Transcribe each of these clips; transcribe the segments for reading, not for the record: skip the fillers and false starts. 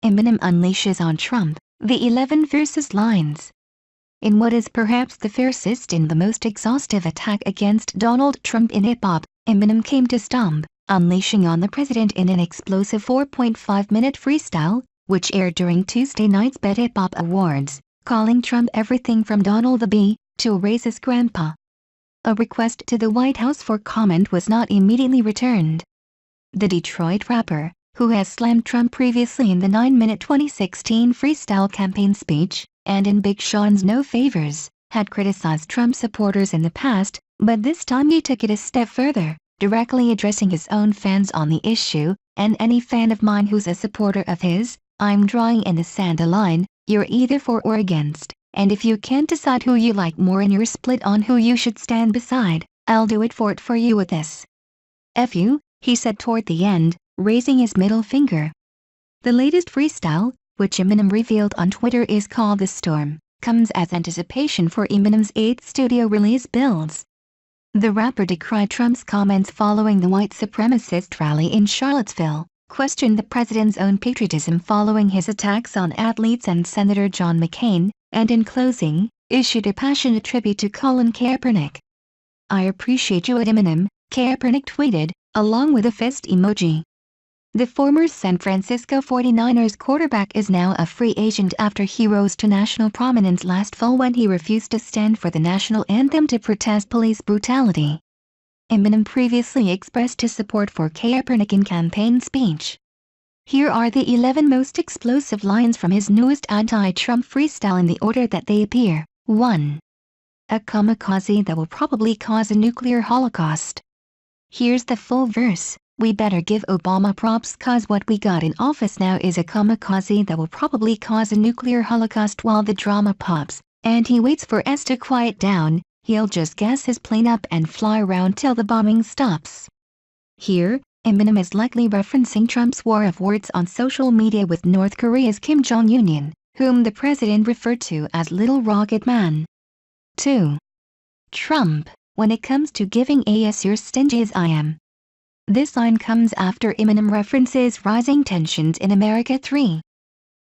Eminem unleashes on Trump the 11 fiercest lines. In what is perhaps the fiercest and the most exhaustive attack against Donald Trump in hip-hop, Eminem came to stomp, unleashing on the president in an explosive 4.5-minute freestyle, which aired during Tuesday night's Bet Hip Hop Awards, calling Trump everything from Donald the B to a racist grandpa. A request to the White House for comment was not immediately returned. The Detroit rapper, who has slammed Trump previously in the 9-minute 2016 freestyle campaign speech, and in Big Sean's No Favors, had criticized Trump supporters in the past, but this time he took it a step further, directly addressing his own fans on the issue, "And any fan of mine who's a supporter of his, I'm drawing in the sand a line, you're either for or against, and if you can't decide who you like more and you're split on who you should stand beside, I'll do it for you with this. F you," he said toward the end, raising his middle finger. The latest freestyle, which Eminem revealed on Twitter is called The Storm, comes as anticipation for Eminem's 8th studio release builds. The rapper decried Trump's comments following the white supremacist rally in Charlottesville, questioned the president's own patriotism following his attacks on athletes and Senator John McCain, and in closing, issued a passionate tribute to Colin Kaepernick. "I appreciate you at Eminem," Kaepernick tweeted, along with a fist emoji. The former San Francisco 49ers quarterback is now a free agent after he rose to national prominence last fall when he refused to stand for the national anthem to protest police brutality. Eminem previously expressed his support for Kaepernick in campaign speech. Here are the 11 most explosive lines from his newest anti-Trump freestyle in the order that they appear. 1. A kamikaze that will probably cause a nuclear holocaust. Here's the full verse. "We better give Obama props 'cause what we got in office now is a kamikaze that will probably cause a nuclear holocaust while the drama pops, and he waits for us to quiet down, he'll just gas his plane up and fly around till the bombing stops." Here, Eminem is likely referencing Trump's war of words on social media with North Korea's Kim Jong-un, whom the president referred to as Little Rocket Man. 2. Trump, when it comes to giving ass you're stingy as I am. This line comes after Eminem references rising tensions in America. 3.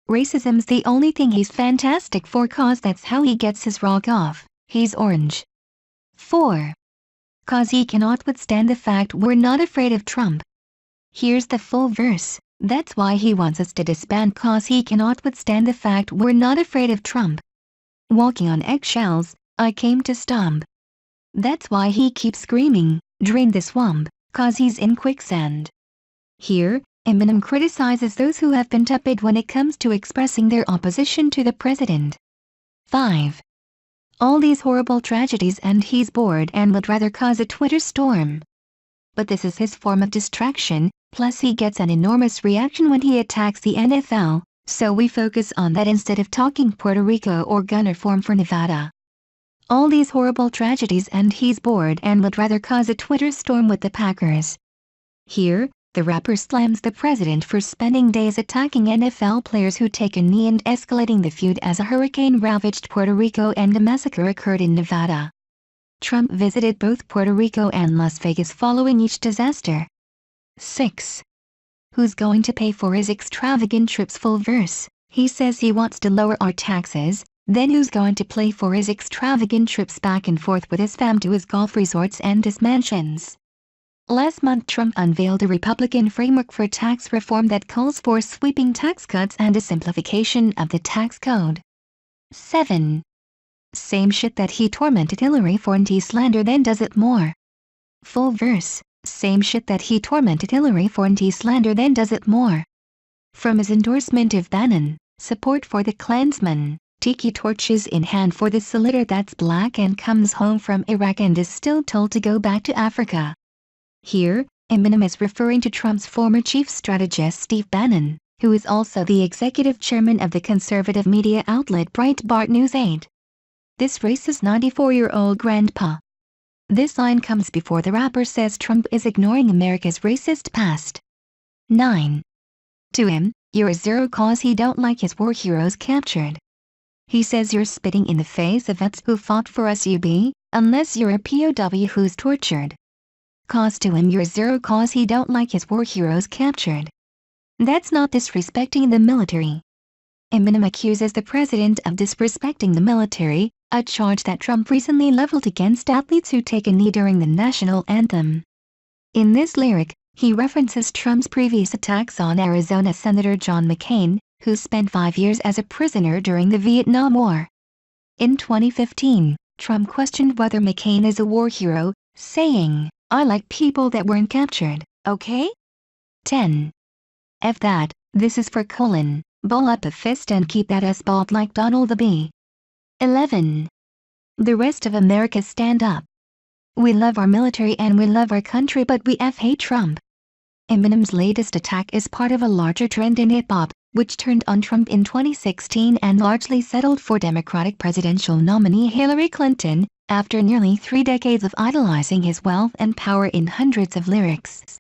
Racism's the only thing he's fantastic for 'cause that's how he gets his rock off, he's orange. 4. 'Cause he cannot withstand the fact we're not afraid of Trump. Here's the full verse. "That's why he wants us to disband 'cause he cannot withstand the fact we're not afraid of Trump. Walking on eggshells, I came to stomp. That's why he keeps screaming, drain the swamp, 'cause he's in quicksand." Here, Eminem criticizes those who have been tepid when it comes to expressing their opposition to the president. 5. All these horrible tragedies and he's bored and would rather cause a Twitter storm. But this is his form of distraction, plus he gets an enormous reaction when he attacks the NFL, so we focus on that instead of talking Puerto Rico or gun reform for Nevada. All these horrible tragedies and he's bored and would rather cause a Twitter storm with the Packers. Here, the rapper slams the president for spending days attacking NFL players who take a knee and escalating the feud as a hurricane ravaged Puerto Rico and a massacre occurred in Nevada. Trump visited both Puerto Rico and Las Vegas following each disaster. 6. Who's going to pay for his extravagant trips? Full verse. He says he wants to lower our taxes. Then who's going to pay for his extravagant trips back and forth with his fam to his golf resorts and his mansions? Last month Trump unveiled a Republican framework for tax reform that calls for sweeping tax cuts and a simplification of the tax code. 7. Same shit that he tormented Hillary for and he slander then does it more. Full verse. Same shit that he tormented Hillary for and he slander then does it more. From his endorsement of Bannon, support for the Klansman, tiki torches in hand for the soldier that's black and comes home from Iraq and is still told to go back to Africa. Here, Eminem is referring to Trump's former chief strategist Steve Bannon, who is also the executive chairman of the conservative media outlet Breitbart News 8. This racist 94-year-old grandpa. This line comes before the rapper says Trump is ignoring America's racist past. 9. To him, you're a zero 'cause he don't like his war heroes captured. He says you're spitting in the face of vets who fought for us unless you're a POW who's tortured. 'Cause to him you're zero 'cause he don't like his war heroes captured. That's not disrespecting the military. Eminem accuses the president of disrespecting the military, a charge that Trump recently leveled against athletes who take a knee during the national anthem. In this lyric, he references Trump's previous attacks on Arizona Senator John McCain, who spent 5 years as a prisoner during the Vietnam War. In 2015, Trump questioned whether McCain is a war hero, saying, "I like people that weren't captured, okay?" 10. F that, this is for : ball up a fist and keep that ass balled like Donald the Bee. 11. The rest of America stand up. We love our military and we love our country, but we hate Trump. Eminem's latest attack is part of a larger trend in hip-hop, which turned on Trump in 2016 and largely settled for Democratic presidential nominee Hillary Clinton, after nearly 3 decades of idolizing his wealth and power in hundreds of lyrics.